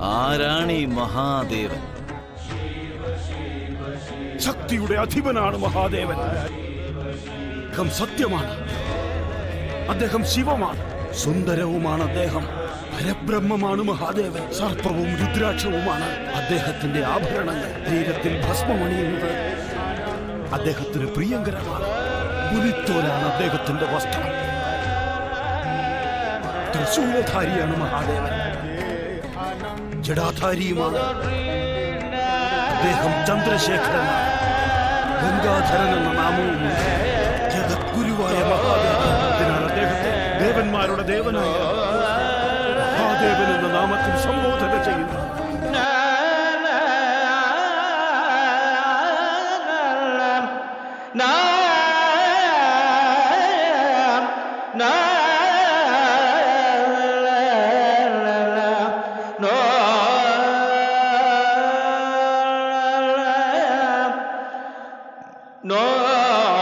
ആരാണ് ഈ മഹാദേവൻ? ശക്തിയുടെ അധിപനാണ് മഹാദേവൻ. അദ്ദേഹം സത്യമാണ്, അദ്ദേഹം ശിവമാണ്, സുന്ദരവുമാണ് അദ്ദേഹം. പരബ്രഹ്മമാണ് മഹാദേവൻ. സർപ്പവും രുദ്രാക്ഷവുമാണ് അദ്ദേഹത്തിന്റെ ആഭരണങ്ങൾ. ശരീരത്തിൽ ഭസ്മമണിയുന്നത് അദ്ദേഹത്തിന് പ്രിയങ്കരമാണ്. പുലിത്തോലാണ് അദ്ദേഹത്തിന്റെ വസ്ത്രം. ത്രിശൂലധാരിയാണ് മഹാദേവൻ, ജടാധാരിയുമാണ്. അദ്ദേഹം ചന്ദ്രശേഖരനാണ്. ഗംഗാധരൻ എന്ന നാമവുമുണ്ട്. ജഗദ്ഗുരുവായ മഹാദേവൻ. അതിനാൽ അദ്ദേഹത്തെ ദേവന്മാരുടെ ദേവനായ മഹാദേവൻ എന്ന നാമത്തിൽ സംബോധന ചെയ്യുന്നു. No